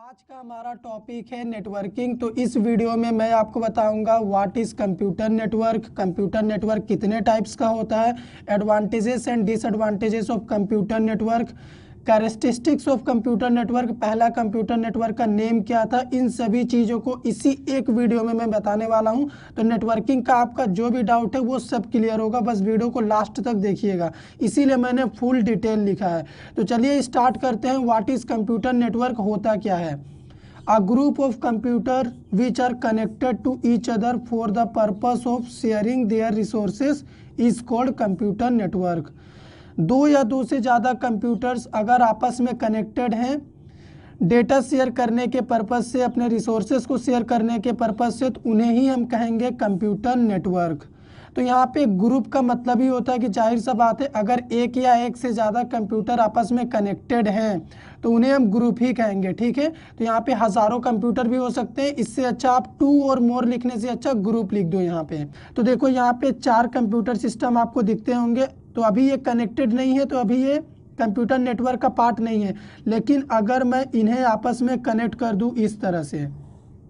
आज का हमारा टॉपिक है नेटवर्किंग। तो इस वीडियो में मैं आपको बताऊंगा व्हाट इज़ कंप्यूटर नेटवर्क कितने टाइप्स का होता है, advantages and disadvantages of computer network, characteristics of computer network, पहला कंप्यूटर नेटवर्क का नेम क्या था। इन सभी चीज़ों को इसी एक वीडियो में मैं बताने वाला हूं। तो नेटवर्किंग का आपका जो भी डाउट है वो सब क्लियर होगा, बस वीडियो को लास्ट तक देखिएगा, इसीलिए मैंने फुल डिटेल लिखा है। तो चलिए स्टार्ट करते हैं। व्हाट इज़ कंप्यूटर नेटवर्क होता क्या है। A group of computer which are connected to each other for the purpose of sharing their resources is called computer network। दो या दो से ज़्यादा कंप्यूटर्स अगर आपस में कनेक्टेड हैं डेटा शेयर करने के पर्पज़ से, अपने रिसोर्सेज को शेयर करने के पर्पज़ से, तो उन्हें ही हम कहेंगे कंप्यूटर नेटवर्क। तो यहाँ पे ग्रुप का मतलब ही होता है कि जाहिर सा बात है, अगर एक या एक से ज़्यादा कंप्यूटर आपस में कनेक्टेड हैं तो उन्हें हम ग्रुप ही कहेंगे। ठीक है, तो यहाँ पे हज़ारों कंप्यूटर भी हो सकते हैं, इससे अच्छा आप 2 और मोर लिखने से अच्छा ग्रुप लिख दो यहाँ पे। तो देखो यहाँ पे 4 कंप्यूटर सिस्टम आपको दिखते होंगे। तो अभी ये कनेक्टेड नहीं है, तो अभी ये कंप्यूटर नेटवर्क का पार्ट नहीं है। लेकिन अगर मैं इन्हें आपस में कनेक्ट कर दूँ इस तरह से,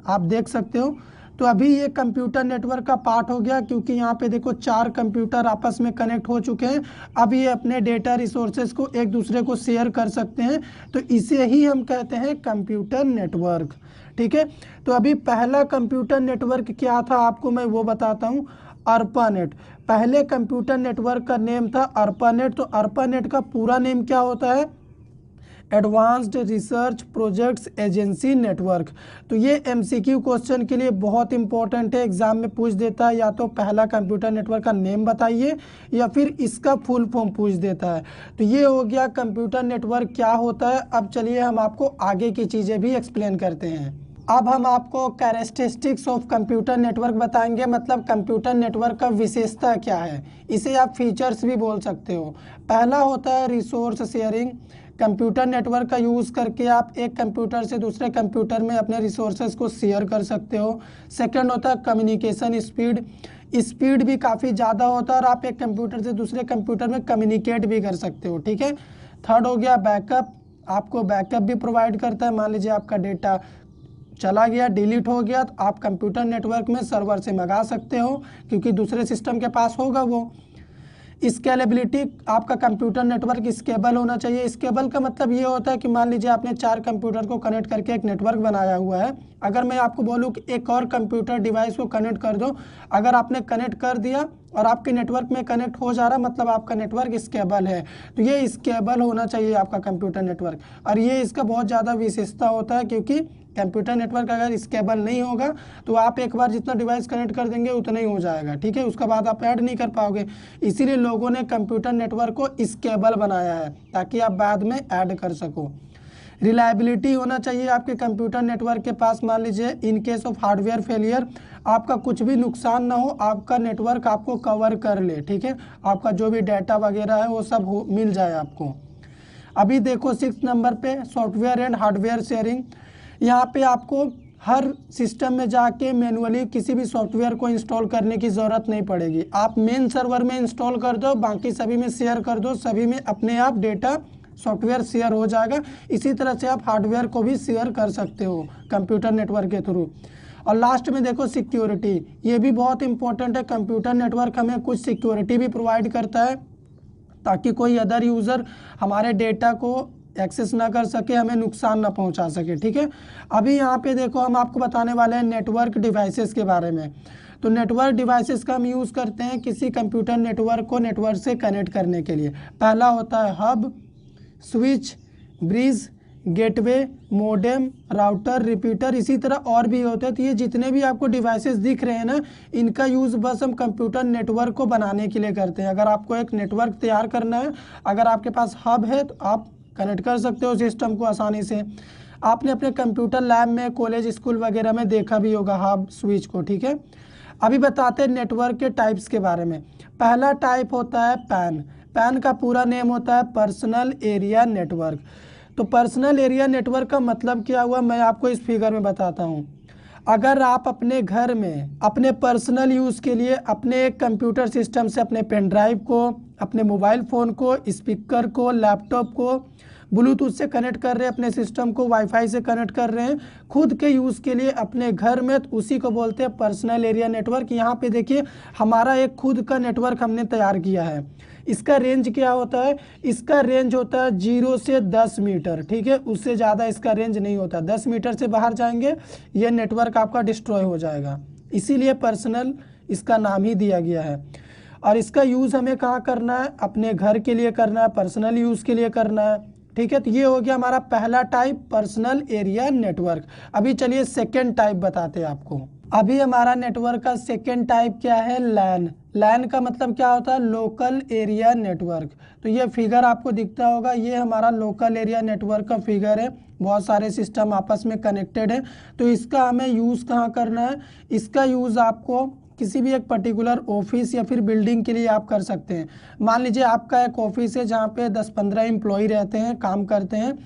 आप देख सकते हो, तो अभी ये कंप्यूटर नेटवर्क का पार्ट हो गया, क्योंकि यहाँ पे देखो 4 कंप्यूटर आपस में कनेक्ट हो चुके हैं। अब ये अपने डेटा रिसोर्सेज को एक दूसरे को शेयर कर सकते हैं, तो इसे ही हम कहते हैं कंप्यूटर नेटवर्क। ठीक है, तो अभी पहला कंप्यूटर नेटवर्क क्या था आपको मैं वो बताता हूँ। अर्पानेट पहले कंप्यूटर नेटवर्क का नेम था अर्पानेट। तो अर्पानेट का पूरा नेम क्या होता है, advanced research projects agency network. तो ये एमसीक्यू क्वेश्चन के लिए बहुत इंपॉर्टेंट है, एग्जाम में पूछ देता है, या तो पहला कंप्यूटर नेटवर्क का नेम बताइए या फिर इसका फुल फॉर्म पूछ देता है। तो ये हो गया कंप्यूटर नेटवर्क क्या होता है। अब चलिए हम आपको आगे की चीज़ें भी एक्सप्लेन करते हैं। अब हम आपको कैरेक्टरिस्टिक्स ऑफ कंप्यूटर नेटवर्क बताएंगे, मतलब कंप्यूटर नेटवर्क का विशेषता क्या है, इसे आप फीचर्स भी बोल सकते हो। पहला होता है रिसोर्स शेयरिंग। कंप्यूटर नेटवर्क का यूज़ करके आप एक कंप्यूटर से दूसरे कंप्यूटर में अपने रिसोर्सेज को शेयर कर सकते हो। सेकंड होता है कम्युनिकेशन स्पीड। स्पीड भी काफ़ी ज़्यादा होता है और आप एक कंप्यूटर से दूसरे कंप्यूटर में कम्युनिकेट भी कर सकते हो। ठीक है, थर्ड हो गया बैकअप। आपको बैकअप भी प्रोवाइड करता है। मान लीजिए आपका डेटा चला गया, डिलीट हो गया, तो आप कंप्यूटर नेटवर्क में सर्वर से मंगा सकते हो, क्योंकि दूसरे सिस्टम के पास होगा वो। स्केलेबिलिटी, आपका कंप्यूटर नेटवर्क स्केबल होना चाहिए। स्केबल का मतलब ये होता है कि मान लीजिए आपने 4 कंप्यूटर को कनेक्ट करके एक नेटवर्क बनाया हुआ है। अगर मैं आपको बोलूँ कि एक और कंप्यूटर डिवाइस को कनेक्ट कर दो, अगर आपने कनेक्ट कर दिया और आपके नेटवर्क में कनेक्ट हो जा रहा, मतलब आपका नेटवर्क स्केबल है। तो ये स्केबल होना चाहिए आपका कंप्यूटर नेटवर्क, और ये इसका बहुत ज़्यादा विशेषता होता है, क्योंकि कंप्यूटर नेटवर्क अगर स्केबल नहीं होगा तो आप एक बार जितना डिवाइस कनेक्ट कर देंगे उतना ही हो जाएगा। ठीक है, उसके बाद आप ऐड नहीं कर पाओगे। इसीलिए लोगों ने कंप्यूटर नेटवर्क को स्केबल बनाया है, ताकि आप बाद में ऐड कर सको। रिलायबिलिटी होना चाहिए आपके कंप्यूटर नेटवर्क के पास। मान लीजिए in case of hardware failure, आपका कुछ भी नुकसान ना हो, आपका नेटवर्क आपको कवर कर ले। ठीक है, आपका जो भी डाटा वगैरह है वो सब मिल जाए आपको। अभी देखो 6 नंबर पे सॉफ्टवेयर एंड हार्डवेयर शेयरिंग। यहाँ पे आपको हर सिस्टम में जाके मैनुअली किसी भी सॉफ्टवेयर को इंस्टॉल करने की ज़रूरत नहीं पड़ेगी। आप मेन सर्वर में इंस्टॉल कर दो, बाकी सभी में शेयर कर दो, सभी में अपने आप डेटा सॉफ्टवेयर शेयर हो जाएगा। इसी तरह से आप हार्डवेयर को भी शेयर कर सकते हो कंप्यूटर नेटवर्क के थ्रू। और लास्ट में देखो सिक्योरिटी, ये भी बहुत इंपॉर्टेंट है। कंप्यूटर नेटवर्क हमें कुछ सिक्योरिटी भी प्रोवाइड करता है, ताकि कोई अदर यूज़र हमारे डेटा को एक्सेस ना कर सके, हमें नुकसान ना पहुंचा सके। ठीक है, अभी यहाँ पे देखो हम आपको बताने वाले हैं नेटवर्क डिवाइसेस के बारे में। तो नेटवर्क डिवाइसेस का हम यूज़ करते हैं किसी कंप्यूटर नेटवर्क को नेटवर्क से कनेक्ट करने के लिए। पहला होता है hub, switch, bridge, gateway, modem, router, repeater, इसी तरह और भी होते हैं। तो ये जितने भी आपको डिवाइसेस दिख रहे हैं ना, इनका यूज़ बस हम कंप्यूटर नेटवर्क को बनाने के लिए करते हैं। अगर आपको एक नेटवर्क तैयार करना है, अगर आपके पास हब है तो आप कनेक्ट कर सकते हो सिस्टम को आसानी से। आपने अपने कंप्यूटर लैब में, कॉलेज, स्कूल वगैरह में देखा भी होगा हब, स्विच को। ठीक है, अभी बताते हैं नेटवर्क के टाइप्स के बारे में। पहला टाइप होता है पैन। पैन का पूरा नेम होता है पर्सनल एरिया नेटवर्क। तो पर्सनल एरिया नेटवर्क का मतलब क्या हुआ, मैं आपको इस फिगर में बताता हूँ। अगर आप अपने घर में अपने पर्सनल यूज़ के लिए अपने एक कंप्यूटर सिस्टम से अपने पेन ड्राइव को, अपने मोबाइल फ़ोन को, स्पीकर को, लैपटॉप को, ब्लूटूथ से कनेक्ट कर रहे हैं अपने सिस्टम को, वाईफाई से कनेक्ट कर रहे हैं खुद के यूज़ के लिए अपने घर में, तो उसी को बोलते हैं पर्सनल एरिया नेटवर्क। यहाँ पे देखिए हमारा एक खुद का नेटवर्क हमने तैयार किया है। इसका रेंज क्या होता है, इसका रेंज होता है 0 से 10 मीटर, ठीक है, उससे ज़्यादा इसका रेंज नहीं होता। 10 मीटर से बाहर जाएंगे ये नेटवर्क आपका डिस्ट्रॉय हो जाएगा, इसीलिए पर्सनल इसका नाम ही दिया गया है। और इसका यूज़ हमें कहाँ करना है, अपने घर के लिए करना है, पर्सनल यूज़ के लिए करना है, ठीक है। तो ये हो गया हमारा पहला टाइप पर्सनल एरिया नेटवर्क। अभी चलिए सेकेंड टाइप बताते हैं आपको। अभी हमारा नेटवर्क का सेकेंड टाइप क्या है, लैन। लैन का मतलब क्या होता है, लोकल एरिया नेटवर्क। तो ये फिगर आपको दिखता होगा, ये हमारा लोकल एरिया नेटवर्क का फिगर है। बहुत सारे सिस्टम आपस में कनेक्टेड है। तो इसका हमें यूज़ कहाँ करना है, इसका यूज़ आपको किसी भी एक पर्टिकुलर ऑफिस या फिर बिल्डिंग के लिए आप कर सकते हैं। मान लीजिए आपका एक ऑफिस है जहाँ पे 10-15 एम्प्लॉय रहते हैं, काम करते हैं,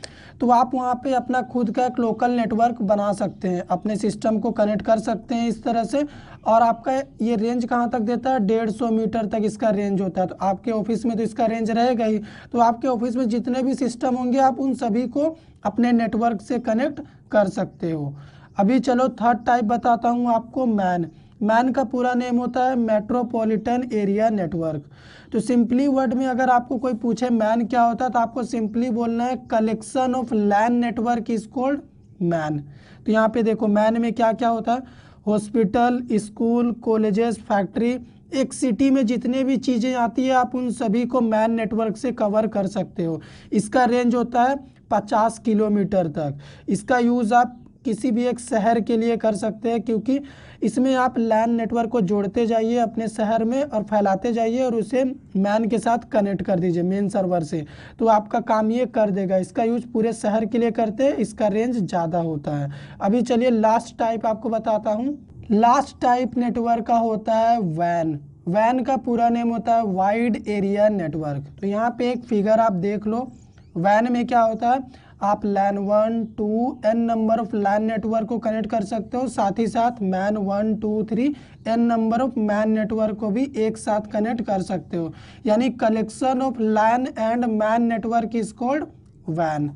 तो आप वहाँ पे अपना खुद का एक लोकल नेटवर्क बना सकते हैं, अपने सिस्टम को कनेक्ट कर सकते हैं इस तरह से। और आपका ये रेंज कहाँ तक देता है, 150 मीटर तक इसका रेंज होता है। तो आपके ऑफिस में तो इसका रेंज रहेगा ही, तो आपके ऑफिस में जितने भी सिस्टम होंगे आप उन सभी को अपने नेटवर्क से कनेक्ट कर सकते हो। अभी चलो थर्ड टाइप बताता हूँ आपको, मैन। मैन का पूरा नेम होता है मेट्रोपॉलिटन एरिया नेटवर्क। तो सिंपली वर्ड में अगर आपको कोई पूछे मैन क्या होता है, तो आपको सिंपली बोलना है collection of LAN network is called MAN. तो यहाँ पे देखो मैन में क्या क्या होता है, हॉस्पिटल, स्कूल, कॉलेजेस, फैक्ट्री, एक सिटी में जितने भी चीज़ें आती है आप उन सभी को मैन नेटवर्क से कवर कर सकते हो। इसका रेंज होता है 50 किलोमीटर तक। इसका यूज़ आप किसी भी एक शहर के लिए कर सकते हैं, क्योंकि इसमें आप लैन नेटवर्क को जोड़ते जाइए अपने शहर में और फैलाते जाइए और उसे मैन के साथ कनेक्ट कर दीजिए मेन सर्वर से, तो आपका काम ये कर देगा। इसका यूज पूरे शहर के लिए करते हैं, इसका रेंज ज़्यादा होता है। अभी चलिए लास्ट टाइप आपको बताता हूँ। लास्ट टाइप नेटवर्क का होता है वैन। वैन का पूरा नेम होता है वाइड एरिया नेटवर्क। तो यहाँ पे एक फिगर आप देख लो, वैन में क्या होता है, आप LAN 1 2 n number of LAN network को कनेक्ट कर सकते हो, साथ ही साथ MAN 1 2 3 n number of MAN network को भी एक साथ कनेक्ट कर सकते हो। यानी collection of LAN and MAN network is called वैन।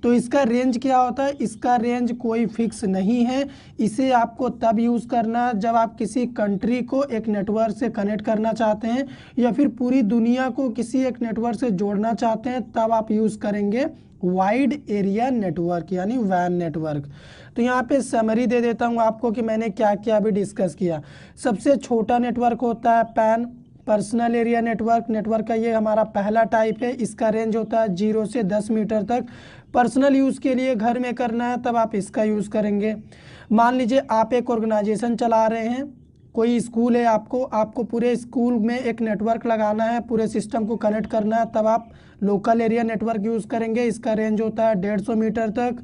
तो इसका रेंज क्या होता है, इसका रेंज कोई फिक्स नहीं है। इसे आपको तब यूज़ करना है जब आप किसी कंट्री को एक नेटवर्क से कनेक्ट करना चाहते हैं या फिर पूरी दुनिया को किसी एक नेटवर्क से जोड़ना चाहते हैं, तब आप यूज़ करेंगे वाइड एरिया नेटवर्क यानी वैन नेटवर्क। तो यहाँ पे समरी दे देता हूँ आपको कि मैंने क्या क्या अभी डिस्कस किया। सबसे छोटा नेटवर्क होता है pan, personal area network. Network का ये हमारा पहला टाइप है। इसका रेंज होता है 0 से 10 मीटर तक। पर्सनल यूज़ के लिए घर में करना है तब आप इसका यूज़ करेंगे। मान लीजिए आप एक ऑर्गेनाइजेशन चला रहे हैं, कोई स्कूल है, आपको पूरे स्कूल में एक नेटवर्क लगाना है, पूरे सिस्टम को कनेक्ट करना है, तब आप लोकल एरिया नेटवर्क यूज़ करेंगे। इसका रेंज होता है 150 मीटर तक।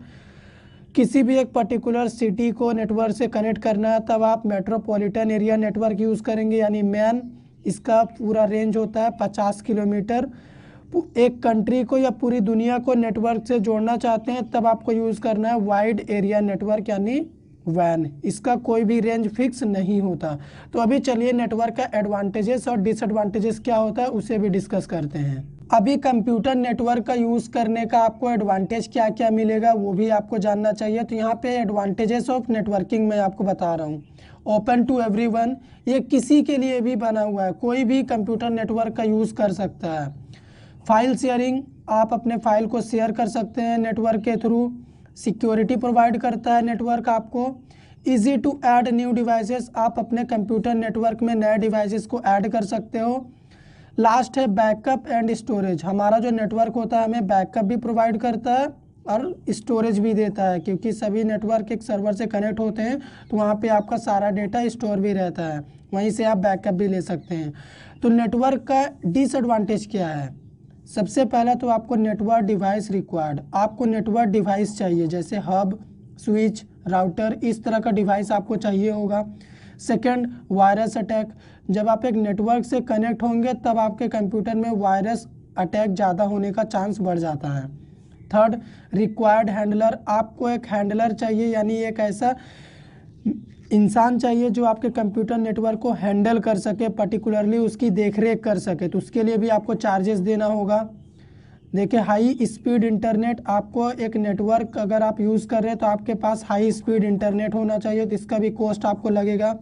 किसी भी एक पर्टिकुलर सिटी को नेटवर्क से कनेक्ट करना है तब आप मेट्रोपॉलिटन एरिया नेटवर्क यूज़ करेंगे यानी मैन। इसका पूरा रेंज होता है 50 किलोमीटर। एक कंट्री को या पूरी दुनिया को नेटवर्क से जोड़ना चाहते हैं तब आपको यूज़ करना है वाइड एरिया नेटवर्क यानी वैन। इसका कोई भी रेंज फिक्स नहीं होता। तो अभी चलिए नेटवर्क का एडवांटेजेस और डिसएडवांटेजेस क्या होता है उसे भी डिस्कस करते हैं। अभी कंप्यूटर नेटवर्क का यूज़ करने का आपको एडवांटेज क्या क्या मिलेगा वो भी आपको जानना चाहिए। तो यहाँ पे एडवांटेजेस ऑफ नेटवर्किंग मैं आपको बता रहा हूँ। ओपन टू एवरीवन, ये किसी के लिए भी बना हुआ है, कोई भी कंप्यूटर नेटवर्क का यूज़ कर सकता है। फाइल शेयरिंग, आप अपने फाइल को शेयर कर सकते हैं नेटवर्क के थ्रू। सिक्योरिटी प्रोवाइड करता है नेटवर्क आपको। Easy to add new devices, आप अपने कंप्यूटर नेटवर्क में नए डिवाइसेस को ऐड कर सकते हो। लास्ट है बैकअप एंड स्टोरेज, हमारा जो नेटवर्क होता है हमें बैकअप भी प्रोवाइड करता है और स्टोरेज भी देता है, क्योंकि सभी नेटवर्क एक सर्वर से कनेक्ट होते हैं तो वहाँ पे आपका सारा डेटा स्टोर भी रहता है, वहीं से आप बैकअप भी ले सकते हैं। तो नेटवर्क का डिसएडवांटेज क्या है, सबसे पहला तो आपको नेटवर्क डिवाइस रिक्वायर्ड, आपको नेटवर्क डिवाइस चाहिए, जैसे हब, स्विच, राउटर, इस तरह का डिवाइस आपको चाहिए होगा। सेकंड, वायरस अटैक, जब आप एक नेटवर्क से कनेक्ट होंगे तब आपके कंप्यूटर में वायरस अटैक ज़्यादा होने का चांस बढ़ जाता है। थर्ड, रिक्वायर्ड हैंडलर, आपको एक हैंडलर चाहिए यानी एक ऐसा इंसान चाहिए जो आपके कंप्यूटर नेटवर्क को हैंडल कर सके, पर्टिकुलरली उसकी देखरेख कर सके, तो उसके लिए भी आपको चार्जेस देना होगा। देखिए हाई स्पीड इंटरनेट, आपको एक नेटवर्क अगर आप यूज़ कर रहे हैं तो आपके पास हाई स्पीड इंटरनेट होना चाहिए, तो इसका भी कॉस्ट आपको लगेगा।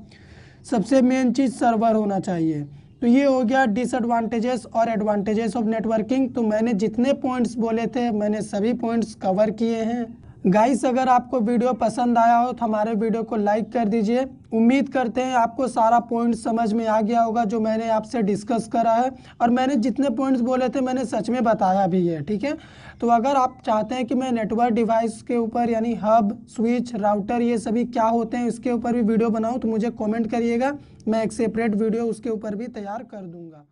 सबसे मेन चीज़ सर्वर होना चाहिए। तो ये हो गया डिसएडवांटेजेस और एडवांटेजेस ऑफ नेटवर्किंग। तो मैंने जितने पॉइंट्स बोले थे मैंने सभी पॉइंट्स कवर किए हैं। गाइस अगर आपको वीडियो पसंद आया हो तो हमारे वीडियो को लाइक कर दीजिए। उम्मीद करते हैं आपको सारा पॉइंट समझ में आ गया होगा जो मैंने आपसे डिस्कस करा है, और मैंने जितने पॉइंट्स बोले थे मैंने सच में बताया भी है, ठीक है। तो अगर आप चाहते हैं कि मैं नेटवर्क डिवाइस के ऊपर यानी हब, स्विच, राउटर ये सभी क्या होते हैं इसके ऊपर भी वीडियो बनाऊं तो मुझे कमेंट करिएगा, मैं एक सेपरेट वीडियो उसके ऊपर भी तैयार कर दूंगा।